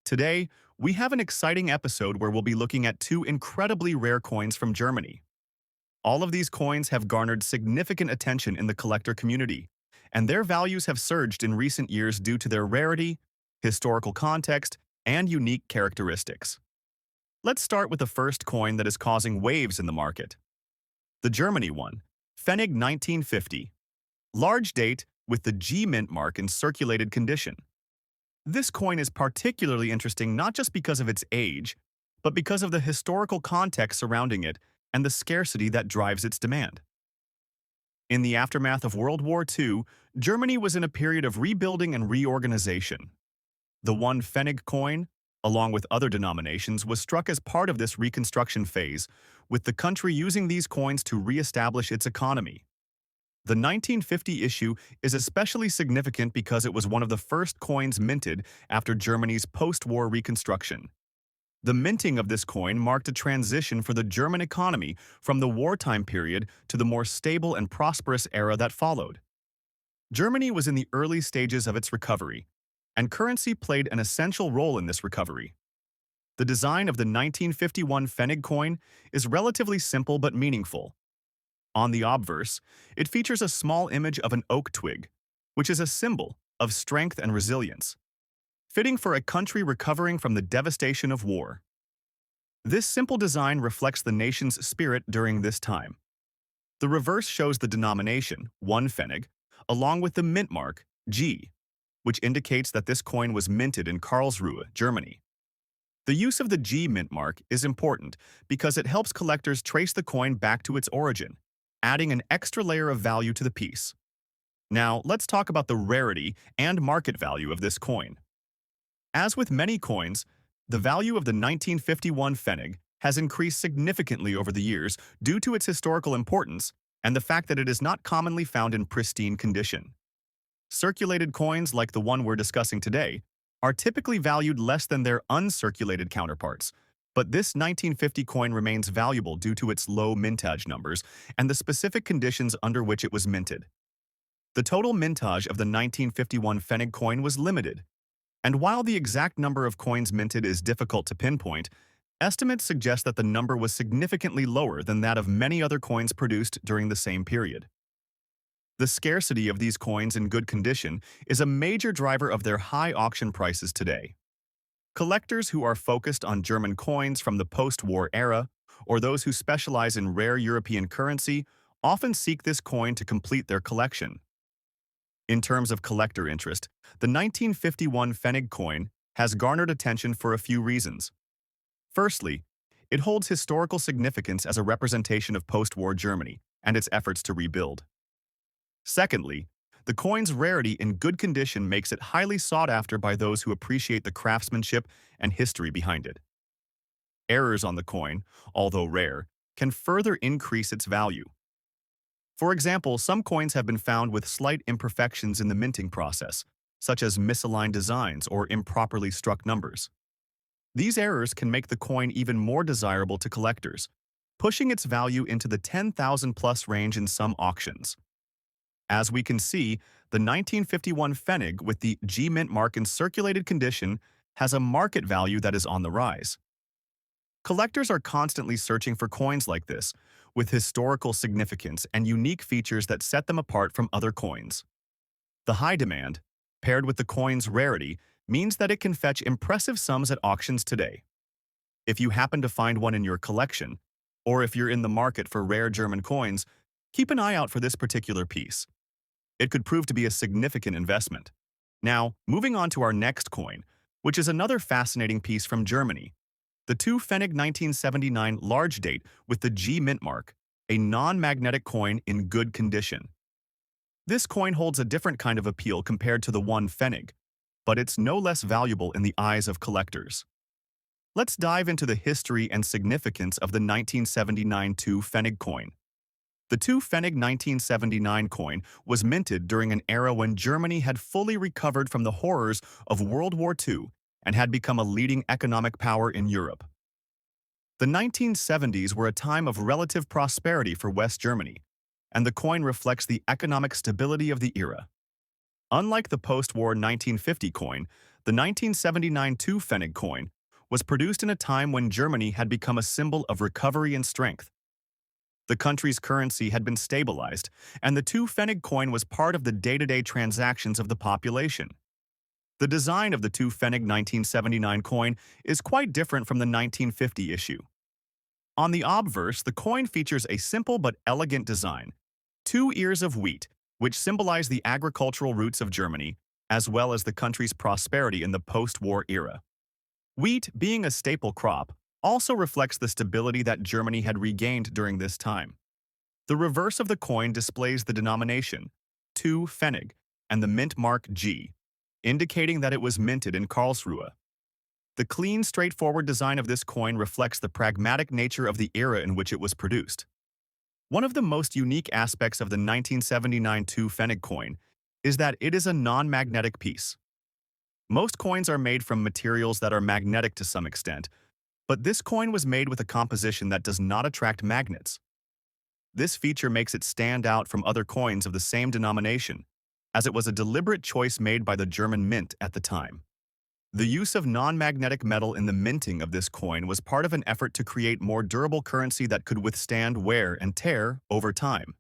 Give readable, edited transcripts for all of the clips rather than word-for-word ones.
Today, we have an exciting episode where we'll be looking at two incredibly rare coins from Germany. All of these coins have garnered significant attention in the collector community, and their values have surged in recent years due to their rarity, historical context, and unique characteristics. Let's start with the first coin that is causing waves in the market. The Germany one, Pfennig 1950. Large date with the G-mint mark in circulated condition. This coin is particularly interesting not just because of its age, but because of the historical context surrounding it and the scarcity that drives its demand. In the aftermath of World War II, Germany was in a period of rebuilding and reorganization. The one Pfennig coin, along with other denominations, was struck as part of this reconstruction phase, with the country using these coins to re-establish its economy. The 1950 issue is especially significant because it was one of the first coins minted after Germany's post-war reconstruction. The minting of this coin marked a transition for the German economy from the wartime period to the more stable and prosperous era that followed. Germany was in the early stages of its recovery, and currency played an essential role in this recovery. The design of the 1951 Pfennig coin is relatively simple but meaningful. On the obverse, it features a small image of an oak twig, which is a symbol of strength and resilience, fitting for a country recovering from the devastation of war. This simple design reflects the nation's spirit during this time. The reverse shows the denomination, 1 Pfennig, along with the mint mark, G, which indicates that this coin was minted in Karlsruhe, Germany. The use of the G mint mark is important because it helps collectors trace the coin back to its origin, adding an extra layer of value to the piece. Now, let's talk about the rarity and market value of this coin. As with many coins, the value of the 1951 Pfennig has increased significantly over the years due to its historical importance and the fact that it is not commonly found in pristine condition. Circulated coins like the one we're discussing today are typically valued less than their uncirculated counterparts, but this 1950 coin remains valuable due to its low mintage numbers and the specific conditions under which it was minted. The total mintage of the 1951 Pfennig coin was limited, and while the exact number of coins minted is difficult to pinpoint, estimates suggest that the number was significantly lower than that of many other coins produced during the same period. The scarcity of these coins in good condition is a major driver of their high auction prices today. Collectors who are focused on German coins from the post-war era, or those who specialize in rare European currency, often seek this coin to complete their collection. In terms of collector interest, the 1951 Pfennig coin has garnered attention for a few reasons. Firstly, it holds historical significance as a representation of post-war Germany and its efforts to rebuild. Secondly, the coin's rarity in good condition makes it highly sought after by those who appreciate the craftsmanship and history behind it. Errors on the coin, although rare, can further increase its value. For example, some coins have been found with slight imperfections in the minting process, such as misaligned designs or improperly struck numbers. These errors can make the coin even more desirable to collectors, pushing its value into the 10,000 plus range in some auctions. As we can see, the 1951 Pfennig with the G-mint mark in circulated condition has a market value that is on the rise. Collectors are constantly searching for coins like this, with historical significance and unique features that set them apart from other coins. The high demand, paired with the coin's rarity, means that it can fetch impressive sums at auctions today. If you happen to find one in your collection, or if you're in the market for rare German coins, keep an eye out for this particular piece. It could prove to be a significant investment. Now, moving on to our next coin, which is another fascinating piece from Germany. The 2 Pfennig 1979 large date with the G mint mark, a non-magnetic coin in good condition. This coin holds a different kind of appeal compared to the 1 Pfennig, but it's no less valuable in the eyes of collectors. Let's dive into the history and significance of the 1979 2 Pfennig coin. The 2 Pfennig 1979 coin was minted during an era when Germany had fully recovered from the horrors of World War II and had become a leading economic power in Europe. The 1970s were a time of relative prosperity for West Germany, and the coin reflects the economic stability of the era. Unlike the post-war 1950 coin, The 1979 2 Pfennig coin was produced in a time when Germany had become a symbol of recovery and strength. The country's currency had been stabilized, and the 2 Pfennig coin was part of the day-to-day transactions of the population. The design of the 2 Pfennig 1979 coin is quite different from the 1950 issue. On the obverse, the coin features a simple but elegant design, two ears of wheat, which symbolize the agricultural roots of Germany, as well as the country's prosperity in the post-war era. Wheat, being a staple crop, also reflects the stability that Germany had regained during this time. The reverse of the coin displays the denomination, 2 Pfennig, and the mint mark G, indicating that it was minted in Karlsruhe. The clean, straightforward design of this coin reflects the pragmatic nature of the era in which it was produced. One of the most unique aspects of the 1979 2 Pfennig coin is that it is a non-magnetic piece. Most coins are made from materials that are magnetic to some extent, but this coin was made with a composition that does not attract magnets. This feature makes it stand out from other coins of the same denomination, as it was a deliberate choice made by the German mint at the time. The use of non-magnetic metal in the minting of this coin was part of an effort to create more durable currency that could withstand wear and tear over time.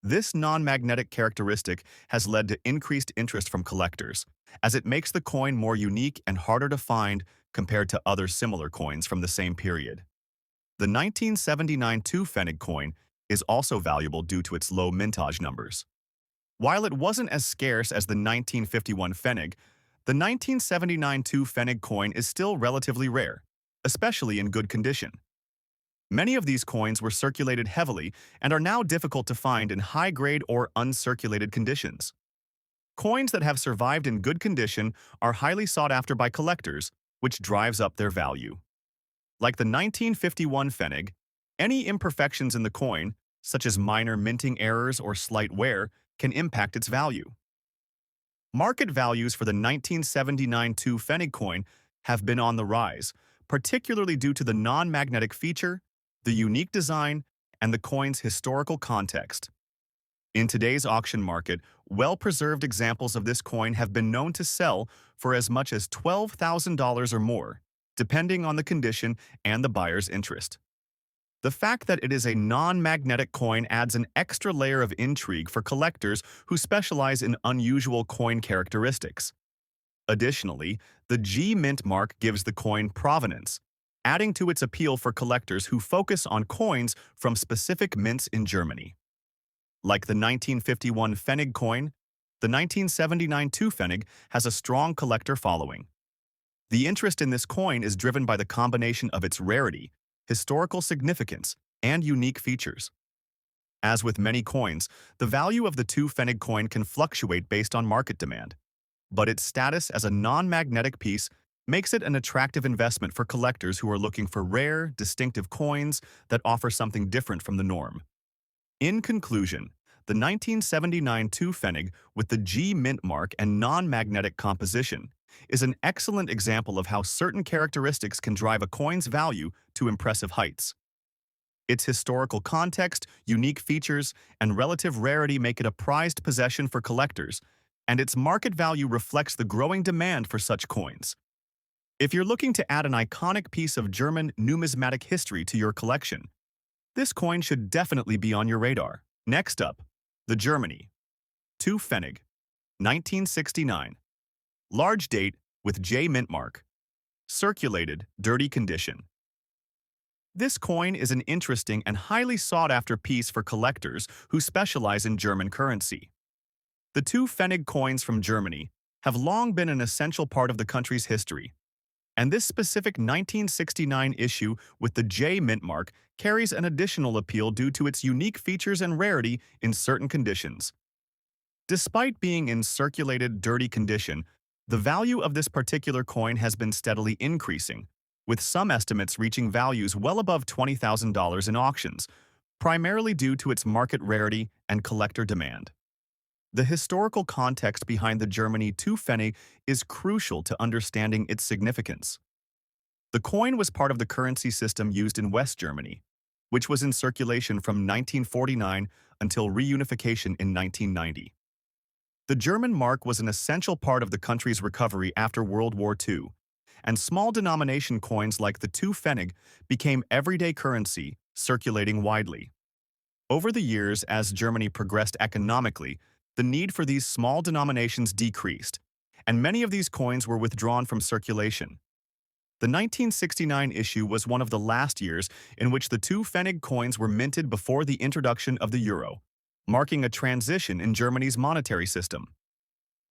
This non-magnetic characteristic has led to increased interest from collectors, as it makes the coin more unique and harder to find compared to other similar coins from the same period. The 1979 2 Pfennig coin is also valuable due to its low mintage numbers. While it wasn't as scarce as the 1951 Pfennig, the 1979 2 Pfennig coin is still relatively rare, especially in good condition. Many of these coins were circulated heavily and are now difficult to find in high-grade or uncirculated conditions. Coins that have survived in good condition are highly sought after by collectors, which drives up their value. Like the 1951 Pfennig, any imperfections in the coin, such as minor minting errors or slight wear, can impact its value. Market values for the 1979 2 Pfennig coin have been on the rise, particularly due to the non-magnetic feature, the unique design, and the coin's historical context. In today's auction market, well-preserved examples of this coin have been known to sell for as much as $12,000 or more, depending on the condition and the buyer's interest. The fact that it is a non-magnetic coin adds an extra layer of intrigue for collectors who specialize in unusual coin characteristics. Additionally, the G-mint mark gives the coin provenance, adding to its appeal for collectors who focus on coins from specific mints in Germany. Like the 1951 Pfennig coin, the 1979 2 Pfennig has a strong collector following. The interest in this coin is driven by the combination of its rarity, historical significance, and unique features. As with many coins, the value of the 2 Pfennig coin can fluctuate based on market demand, but its status as a non-magnetic piece makes it an attractive investment for collectors who are looking for rare, distinctive coins that offer something different from the norm. In conclusion, the 1979 2 Pfennig with the G-mint mark and non-magnetic composition is an excellent example of how certain characteristics can drive a coin's value to impressive heights. Its historical context, unique features, and relative rarity make it a prized possession for collectors, and its market value reflects the growing demand for such coins. If you're looking to add an iconic piece of German numismatic history to your collection, this coin should definitely be on your radar. Next up, the Germany 2 Pfennig, 1969. Large date with G-mint mark. Circulated, dirty condition. This coin is an interesting and highly sought-after piece for collectors who specialize in German currency. The 2 Pfennig coins from Germany have long been an essential part of the country's history, and this specific 1969 issue with the G-mint mark carries an additional appeal due to its unique features and rarity in certain conditions. Despite being in circulated, dirty condition, the value of this particular coin has been steadily increasing, with some estimates reaching values well above $20,000 in auctions, primarily due to its market rarity and collector demand. The historical context behind the Germany 2 Pfennig is crucial to understanding its significance. The coin was part of the currency system used in West Germany, which was in circulation from 1949 until reunification in 1990. The German mark was an essential part of the country's recovery after World War II, and small denomination coins like the 2 Pfennig became everyday currency, circulating widely. Over the years, as Germany progressed economically, the need for these small denominations decreased, and many of these coins were withdrawn from circulation. The 1969 issue was one of the last years in which the 2 Pfennig coins were minted before the introduction of the euro, marking a transition in Germany's monetary system.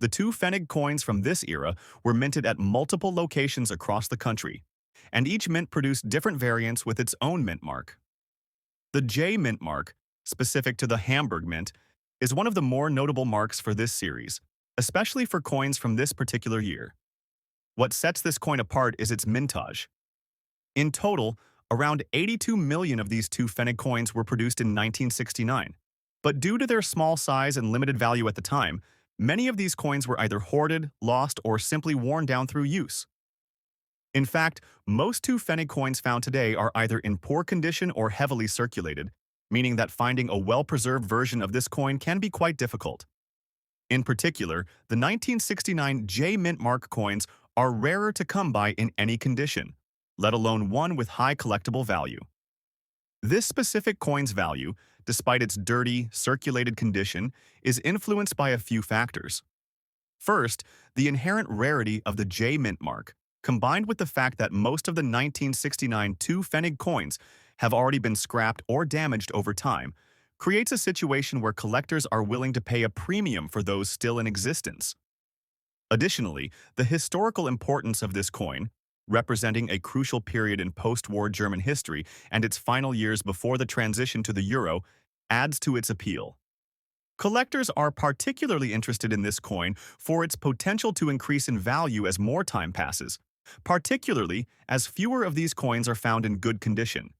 The 2 Pfennig coins from this era were minted at multiple locations across the country, and each mint produced different variants with its own mint mark. The G-mint mark, specific to the Hamburg mint, is one of the more notable marks for this series, especially for coins from this particular year. What sets this coin apart is its mintage. In total, around 82 million of these 2 Pfennig coins were produced in 1969. But due to their small size and limited value at the time, many of these coins were either hoarded, lost, or simply worn down through use. In fact, most 2 Pfennig coins found today are either in poor condition or heavily circulated, meaning that finding a well-preserved version of this coin can be quite difficult. In particular, the 1969 G-mint mark coins are rarer to come by in any condition, let alone one with high collectible value. This specific coin's value, despite its dirty, circulated condition, is influenced by a few factors. First, the inherent rarity of the G-mint mark, combined with the fact that most of the 1969 2 Pfennig coins have already been scrapped or damaged over time, creates a situation where collectors are willing to pay a premium for those still in existence. Additionally, the historical importance of this coin, representing a crucial period in post-war German history and its final years before the transition to the euro, adds to its appeal. Collectors are particularly interested in this coin for its potential to increase in value as more time passes, particularly as fewer of these coins are found in good condition.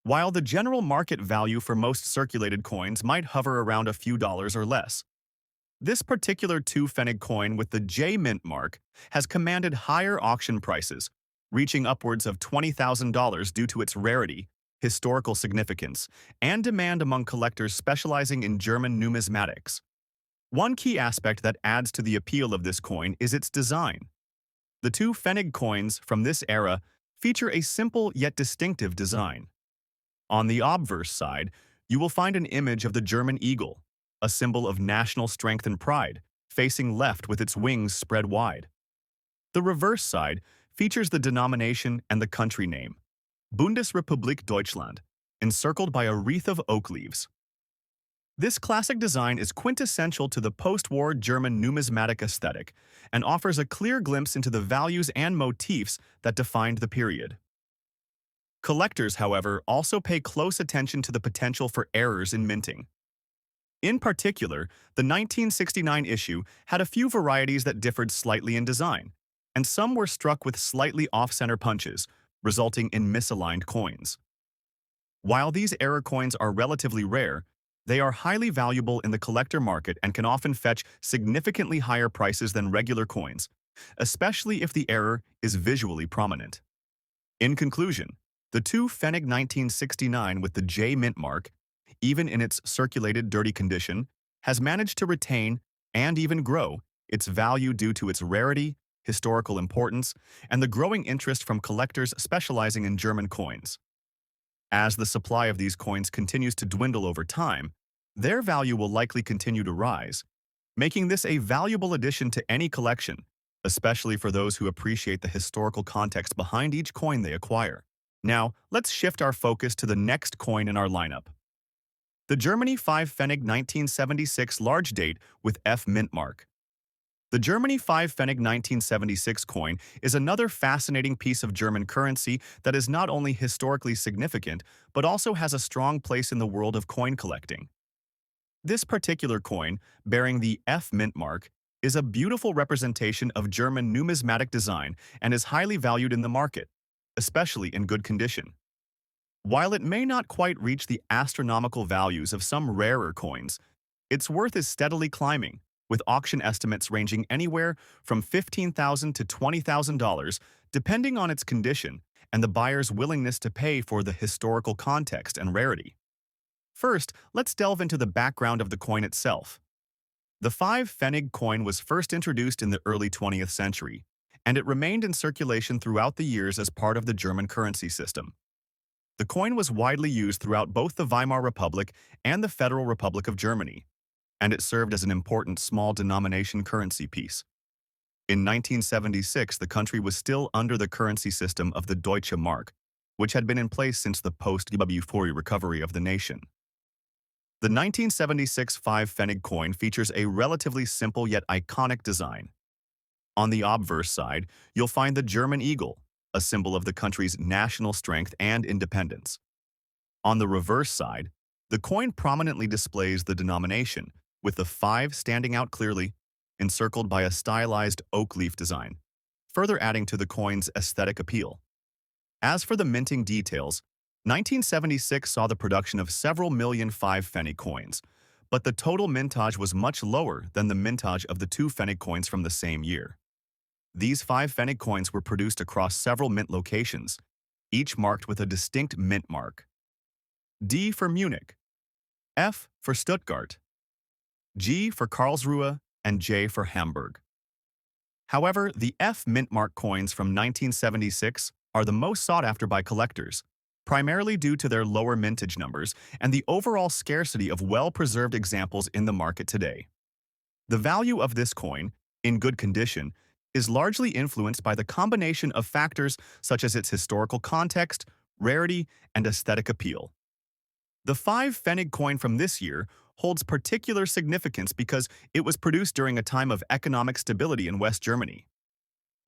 While the general market value for most circulated coins might hover around a few dollars or less, this particular 2 Pfennig coin with the G-mint mark has commanded higher auction prices, reaching upwards of $20,000 due to its rarity, historical significance, and demand among collectors specializing in German numismatics. One key aspect that adds to the appeal of this coin is its design. The 2 Pfennig coins from this era feature a simple yet distinctive design. On the obverse side, you will find an image of the German eagle, a symbol of national strength and pride, facing left with its wings spread wide. The reverse side features the denomination and the country name, Bundesrepublik Deutschland, encircled by a wreath of oak leaves. This classic design is quintessential to the post-war German numismatic aesthetic and offers a clear glimpse into the values and motifs that defined the period. Collectors, however, also pay close attention to the potential for errors in minting. In particular, the 1969 issue had a few varieties that differed slightly in design, and some were struck with slightly off-center punches, resulting in misaligned coins. While these error coins are relatively rare, they are highly valuable in the collector market and can often fetch significantly higher prices than regular coins, especially if the error is visually prominent. In conclusion, the 2 Pfennig 1969 with the G-mint mark, even in its circulated dirty condition, has managed to retain and even grow its value due to its rarity, historical importance, and the growing interest from collectors specializing in German coins. As the supply of these coins continues to dwindle over time, their value will likely continue to rise, making this a valuable addition to any collection, especially for those who appreciate the historical context behind each coin they acquire. Now, let's shift our focus to the next coin in our lineup. The Germany 5 Pfennig 1976 large date with F mint mark. The Germany 5 Pfennig 1976 coin is another fascinating piece of German currency that is not only historically significant, but also has a strong place in the world of coin collecting. This particular coin, bearing the F mint mark, is a beautiful representation of German numismatic design and is highly valued in the market, especially in good condition. While it may not quite reach the astronomical values of some rarer coins, its worth is steadily climbing, with auction estimates ranging anywhere from $15,000 to $20,000, depending on its condition and the buyer's willingness to pay for the historical context and rarity. First, let's delve into the background of the coin itself. The 5 Pfennig coin was first introduced in the early 20th century, and it remained in circulation throughout the years as part of the German currency system. The coin was widely used throughout both the Weimar Republic and the Federal Republic of Germany, and it served as an important small denomination currency piece. In 1976, the country was still under the currency system of the Deutsche Mark, which had been in place since the post-euphoria recovery of the nation. The 1976 5 Pfennig coin features a relatively simple yet iconic design. On the obverse side, you'll find the German eagle, a symbol of the country's national strength and independence. On the reverse side, the coin prominently displays the denomination, with the 5 standing out clearly, encircled by a stylized oak leaf design, further adding to the coin's aesthetic appeal. As for the minting details, 1976 saw the production of several million 5 Pfennig coins, but the total mintage was much lower than the mintage of the 2 Pfennig coins from the same year. These 5 Pfennig coins were produced across several mint locations, each marked with a distinct mint mark. D for Munich, F for Stuttgart, G for Karlsruhe, and J for Hamburg. However, the F mint mark coins from 1976 are the most sought after by collectors, primarily due to their lower mintage numbers and the overall scarcity of well-preserved examples in the market today. The value of this coin, in good condition, is largely influenced by the combination of factors such as its historical context, rarity, and aesthetic appeal. The 5 Pfennig coin from this year holds particular significance because it was produced during a time of economic stability in West Germany.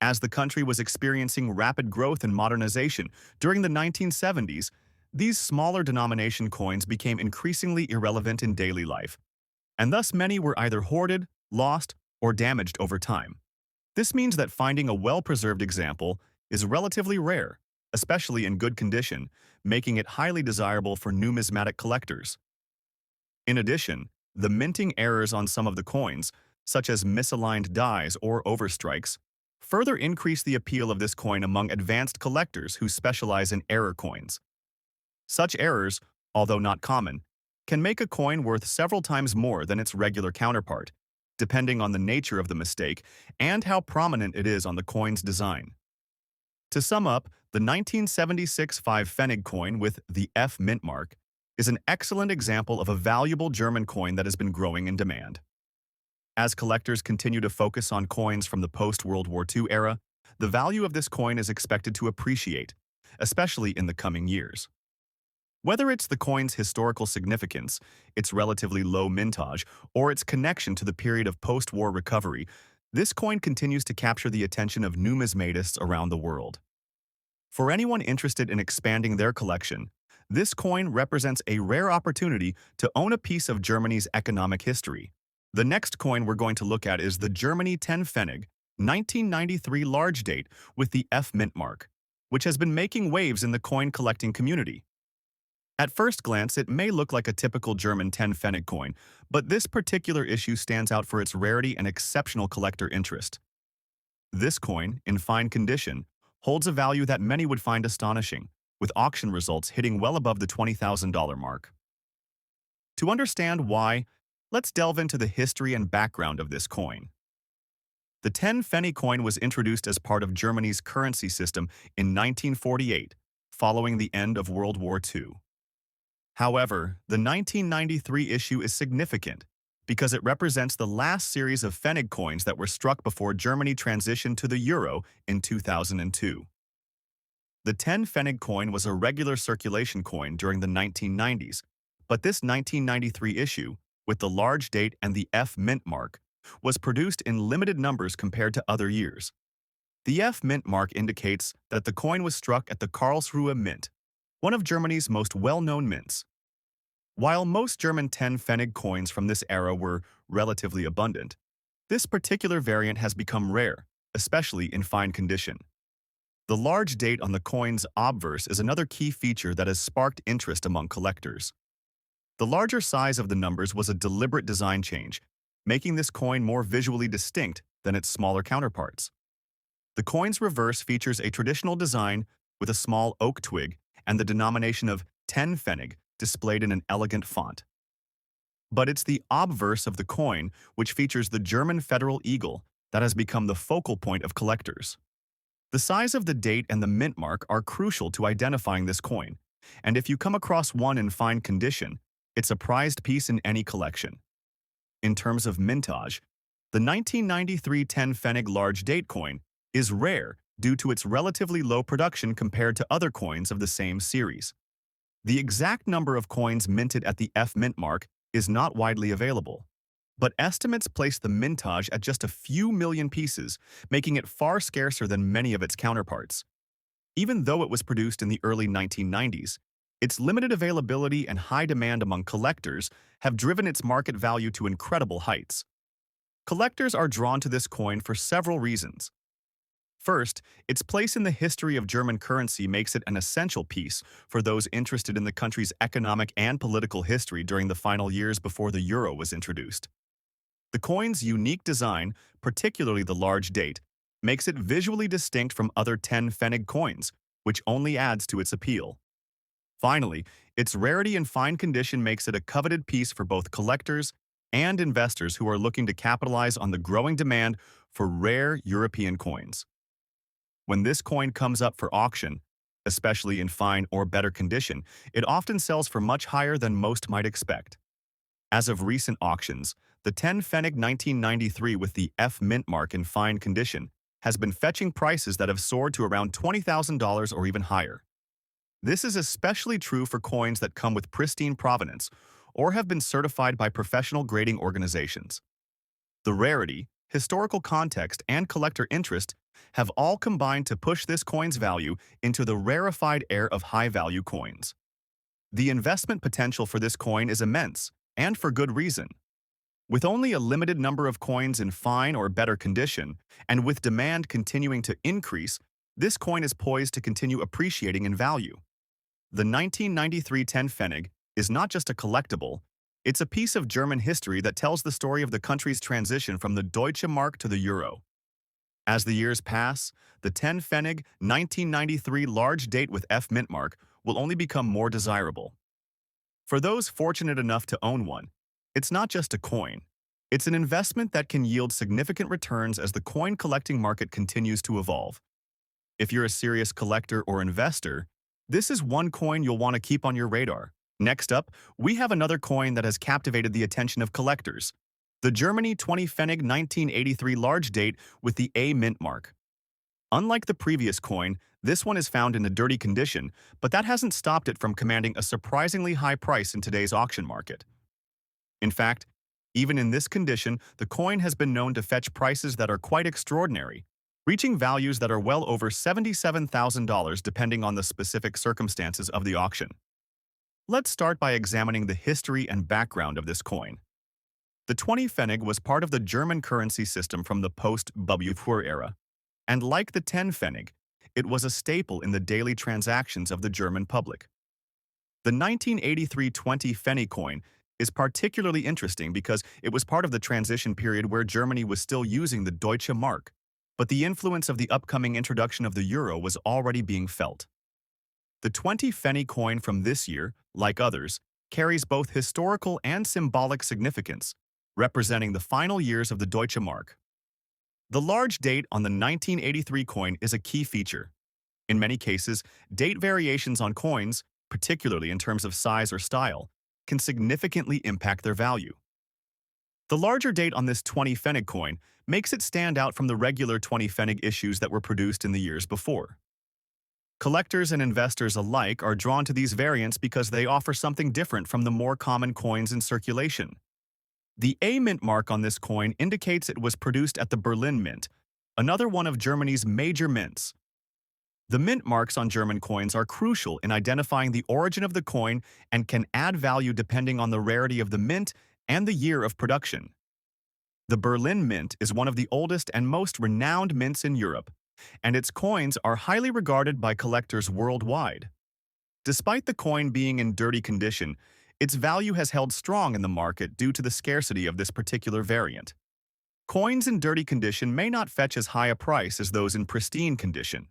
As the country was experiencing rapid growth and modernization during the 1970s, these smaller denomination coins became increasingly irrelevant in daily life, and thus many were either hoarded, lost, or damaged over time. This means that finding a well-preserved example is relatively rare, especially in good condition, making it highly desirable for numismatic collectors. In addition, the minting errors on some of the coins, such as misaligned dies or overstrikes, further increase the appeal of this coin among advanced collectors who specialize in error coins. Such errors, although not common, can make a coin worth several times more than its regular counterpart, depending on the nature of the mistake and how prominent it is on the coin's design. To sum up, the 1976 5 Pfennig coin with the F mint mark is an excellent example of a valuable German coin that has been growing in demand. As collectors continue to focus on coins from the post-World War II era, the value of this coin is expected to appreciate, especially in the coming years. Whether it's the coin's historical significance, its relatively low mintage, or its connection to the period of post-war recovery, this coin continues to capture the attention of numismatists around the world. For anyone interested in expanding their collection, this coin represents a rare opportunity to own a piece of Germany's economic history. The next coin we're going to look at is the Germany 10 Pfennig, 1993 large date with the F mint mark, which has been making waves in the coin collecting community. At first glance, it may look like a typical German 10 Pfennig coin, but this particular issue stands out for its rarity and exceptional collector interest. This coin, in fine condition, holds a value that many would find astonishing, with auction results hitting well above the $20,000 mark. To understand why, let's delve into the history and background of this coin. The 10 Pfennig coin was introduced as part of Germany's currency system in 1948, following the end of World War II. However, the 1993 issue is significant because it represents the last series of Pfennig coins that were struck before Germany transitioned to the euro in 2002. The 10 Pfennig coin was a regular circulation coin during the 1990s, but this 1993 issue, with the large date and the F mint mark, was produced in limited numbers compared to other years. The F mint mark indicates that the coin was struck at the Karlsruhe Mint, one of Germany's most well-known mints. While most German 10 Pfennig coins from this era were relatively abundant, this particular variant has become rare, especially in fine condition. The large date on the coin's obverse is another key feature that has sparked interest among collectors. The larger size of the numbers was a deliberate design change, making this coin more visually distinct than its smaller counterparts. The coin's reverse features a traditional design with a small oak twig and the denomination of 10 Pfennig displayed in an elegant font. But it's the obverse of the coin, which features the German federal eagle, that has become the focal point of collectors. The size of the date and the mint mark are crucial to identifying this coin, and if you come across one in fine condition, it's a prized piece in any collection. In terms of mintage, the 1993 10 Pfennig large date coin is rare due to its relatively low production compared to other coins of the same series. The exact number of coins minted at the F mint mark is not widely available, but estimates place the mintage at just a few million pieces, making it far scarcer than many of its counterparts. Even though it was produced in the early 1990s, its limited availability and high demand among collectors have driven its market value to incredible heights. Collectors are drawn to this coin for several reasons. First, its place in the history of German currency makes it an essential piece for those interested in the country's economic and political history during the final years before the euro was introduced. The coin's unique design, particularly the large date, makes it visually distinct from other 10 Pfennig coins, which only adds to its appeal. Finally, its rarity and fine condition makes it a coveted piece for both collectors and investors who are looking to capitalize on the growing demand for rare European coins. When this coin comes up for auction, especially in fine or better condition, it often sells for much higher than most might expect. As of recent auctions, the 10 Pfennig 1993 with the F mint mark in fine condition has been fetching prices that have soared to around $20,000 or even higher. This is especially true for coins that come with pristine provenance or have been certified by professional grading organizations. The rarity, historical context, and collector interest have all combined to push this coin's value into the rarefied air of high-value coins. The investment potential for this coin is immense, and for good reason. With only a limited number of coins in fine or better condition, and with demand continuing to increase, this coin is poised to continue appreciating in value. The 1993 10 Pfennig is not just a collectible, it's a piece of German history that tells the story of the country's transition from the Deutsche Mark to the euro. As the years pass, the 10 Pfennig 1993 large date with F mint mark will only become more desirable. For those fortunate enough to own one, it's not just a coin. It's an investment that can yield significant returns as the coin collecting market continues to evolve. If you're a serious collector or investor, this is one coin you'll want to keep on your radar. Next up, we have another coin that has captivated the attention of collectors: the Germany 20 Pfennig 1983 large date with the A mint mark. Unlike the previous coin, this one is found in a dirty condition, but that hasn't stopped it from commanding a surprisingly high price in today's auction market. In fact, even in this condition, the coin has been known to fetch prices that are quite extraordinary, reaching values that are well over $77,000 depending on the specific circumstances of the auction. Let's start by examining the history and background of this coin. The 20 Pfennig was part of the German currency system from the post-Bürgerkrieg era, and like the 10 Pfennig, it was a staple in the daily transactions of the German public. The 1983 20 Pfennig coin is particularly interesting because it was part of the transition period where Germany was still using the Deutsche Mark, but the influence of the upcoming introduction of the euro was already being felt. The 20 Pfennig coin from this year, like others, carries both historical and symbolic significance, representing the final years of the Deutsche Mark. The large date on the 1983 coin is a key feature. In many cases, date variations on coins, particularly in terms of size or style, can significantly impact their value. The larger date on this 20 Pfennig coin makes it stand out from the regular 20 Pfennig issues that were produced in the years before. Collectors and investors alike are drawn to these variants because they offer something different from the more common coins in circulation. The A mint mark on this coin indicates it was produced at the Berlin Mint, another one of Germany's major mints. The mint marks on German coins are crucial in identifying the origin of the coin and can add value depending on the rarity of the mint and the year of production. The Berlin Mint is one of the oldest and most renowned mints in Europe, and its coins are highly regarded by collectors worldwide. Despite the coin being in dirty condition, its value has held strong in the market due to the scarcity of this particular variant. Coins in dirty condition may not fetch as high a price as those in pristine condition,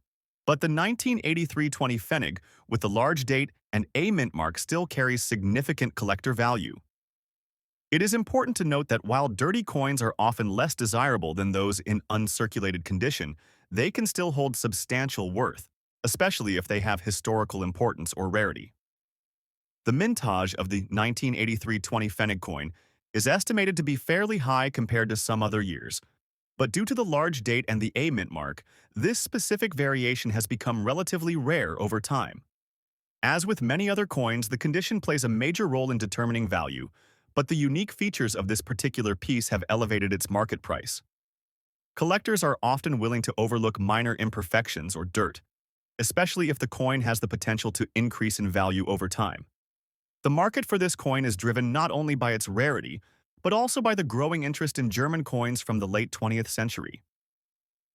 but the 1983 20 Pfennig with the large date and A mint mark still carries significant collector value. It is important to note that while dirty coins are often less desirable than those in uncirculated condition, they can still hold substantial worth, especially if they have historical importance or rarity. The mintage of the 1983 20 Pfennig coin is estimated to be fairly high compared to some other years, but due to the large date and the A mint mark, this specific variation has become relatively rare over time. As with many other coins, the condition plays a major role in determining value, but the unique features of this particular piece have elevated its market price. Collectors are often willing to overlook minor imperfections or dirt, especially if the coin has the potential to increase in value over time. The market for this coin is driven not only by its rarity, but also by the growing interest in German coins from the late 20th century.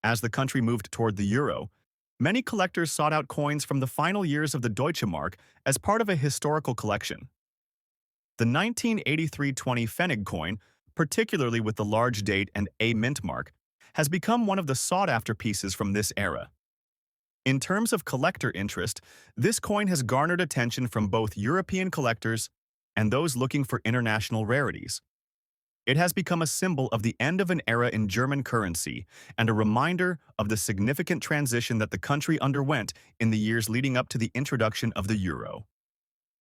As the country moved toward the euro, many collectors sought out coins from the final years of the Deutsche Mark as part of a historical collection. The 1983 20 Pfennig coin, particularly with the large date and A mint mark, has become one of the sought-after pieces from this era. In terms of collector interest, this coin has garnered attention from both European collectors and those looking for international rarities. It has become a symbol of the end of an era in German currency and a reminder of the significant transition that the country underwent in the years leading up to the introduction of the euro.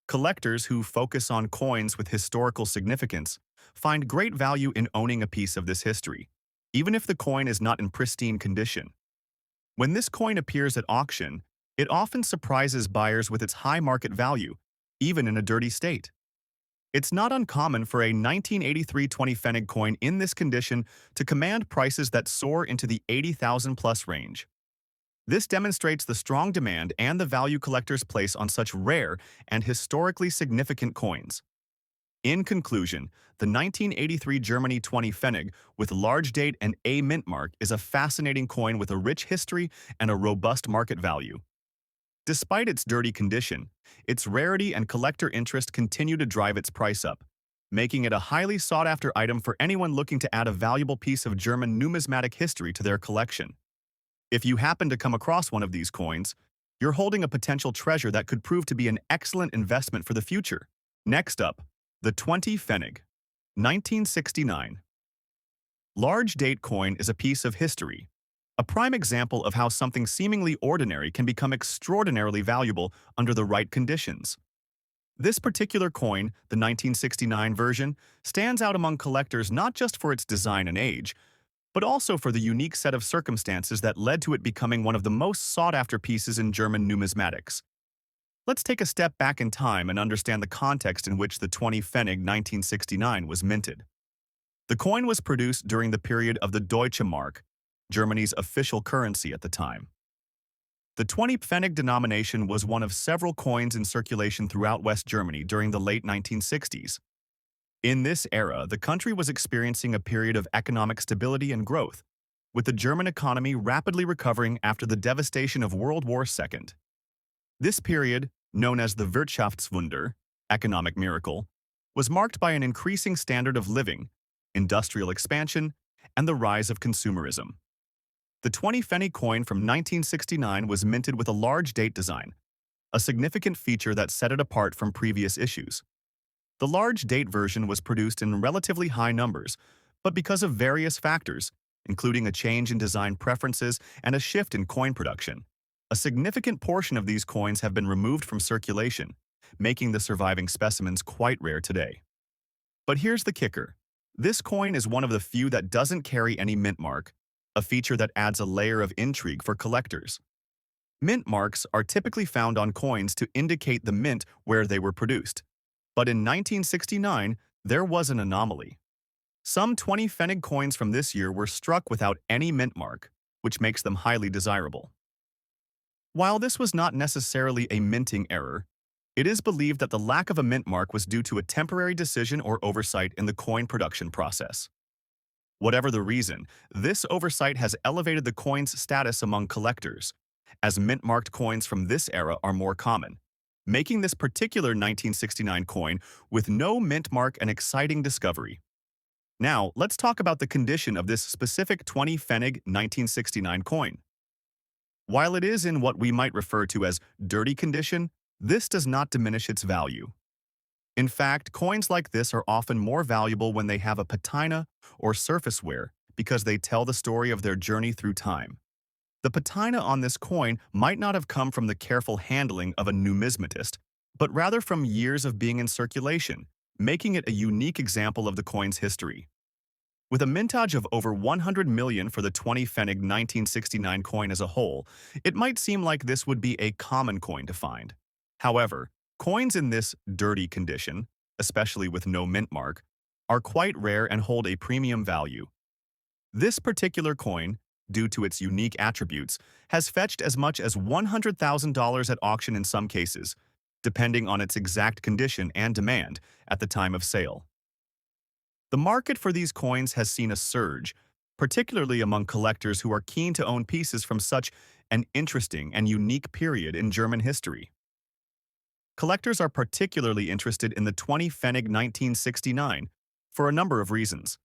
Collectors who focus on coins with historical significance find great value in owning a piece of this history, even if the coin is not in pristine condition. When this coin appears at auction, it often surprises buyers with its high market value, even in a dirty state. It's not uncommon for a 1983 20 Pfennig coin in this condition to command prices that soar into the 80,000 plus range. This demonstrates the strong demand and the value collectors place on such rare and historically significant coins. In conclusion, the 1983 Germany 20 Pfennig with large date and A mint mark is a fascinating coin with a rich history and a robust market value. Despite its dirty condition, its rarity and collector interest continue to drive its price up, making it a highly sought-after item for anyone looking to add a valuable piece of German numismatic history to their collection. If you happen to come across one of these coins, you're holding a potential treasure that could prove to be an excellent investment for the future. Next up, the 20 Pfennig, 1969. Large date coin is a piece of history, a prime example of how something seemingly ordinary can become extraordinarily valuable under the right conditions. This particular coin, the 1969 version, stands out among collectors not just for its design and age, but also for the unique set of circumstances that led to it becoming one of the most sought-after pieces in German numismatics. Let's take a step back in time and understand the context in which the 20 Pfennig 1969 was minted. The coin was produced during the period of the Deutsche Mark, Germany's official currency at the time. The 20 Pfennig denomination was one of several coins in circulation throughout West Germany during the late 1960s. In this era, the country was experiencing a period of economic stability and growth, with the German economy rapidly recovering after the devastation of World War II. This period, known as the Wirtschaftswunder, economic miracle, was marked by an increasing standard of living, industrial expansion, and the rise of consumerism. The 20 Pfennig coin from 1969 was minted with a large date design, a significant feature that set it apart from previous issues. The large date version was produced in relatively high numbers, but because of various factors, including a change in design preferences and a shift in coin production, a significant portion of these coins have been removed from circulation, making the surviving specimens quite rare today. But here's the kicker. This coin is one of the few that doesn't carry any mint mark, a feature that adds a layer of intrigue for collectors. Mint marks are typically found on coins to indicate the mint where they were produced. But in 1969, there was an anomaly. Some 20 Pfennig coins from this year were struck without any mint mark, which makes them highly desirable. While this was not necessarily a minting error, it is believed that the lack of a mint mark was due to a temporary decision or oversight in the coin production process. Whatever the reason, this oversight has elevated the coin's status among collectors, as mint-marked coins from this era are more common, making this particular 1969 coin with no mint mark an exciting discovery. Now, let's talk about the condition of this specific 20 Pfennig 1969 coin. While it is in what we might refer to as dirty condition, this does not diminish its value. In fact, coins like this are often more valuable when they have a patina or surface wear because they tell the story of their journey through time. The patina on this coin might not have come from the careful handling of a numismatist, but rather from years of being in circulation, making it a unique example of the coin's history. With a mintage of over 100 million for the 20 Pfennig 1969 coin as a whole, it might seem like this would be a common coin to find. However, coins in this dirty condition, especially with no mint mark, are quite rare and hold a premium value. This particular coin, due to its unique attributes, has fetched as much as $100,000 at auction in some cases, depending on its exact condition and demand at the time of sale. The market for these coins has seen a surge, particularly among collectors who are keen to own pieces from such an interesting and unique period in German history. Collectors are particularly interested in the 20 Pfennig 1969 for a number of reasons.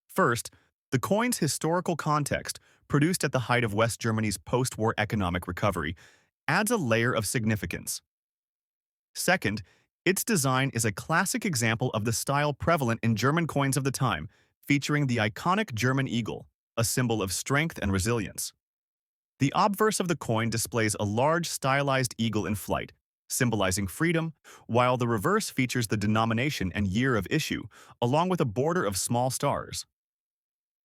First, the coin's historical context, produced at the height of West Germany's post-war economic recovery, adds a layer of significance. Second, its design is a classic example of the style prevalent in German coins of the time, featuring the iconic German eagle, a symbol of strength and resilience. The obverse of the coin displays a large stylized eagle in flight, symbolizing freedom, while the reverse features the denomination and year of issue, along with a border of small stars.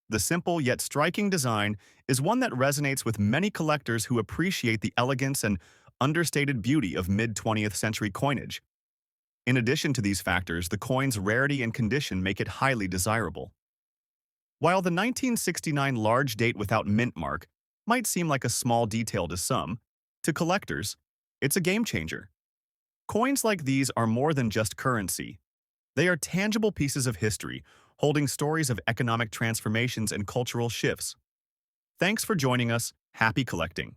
The simple yet striking design is one that resonates with many collectors who appreciate the elegance and understated beauty of mid-20th century coinage. In addition to these factors, the coin's rarity and condition make it highly desirable. While the 1969 large date without mint mark might seem like a small detail to some, to collectors, it's a game changer. Coins like these are more than just currency. They are tangible pieces of history, holding stories of economic transformations and cultural shifts. Thanks for joining us. Happy collecting!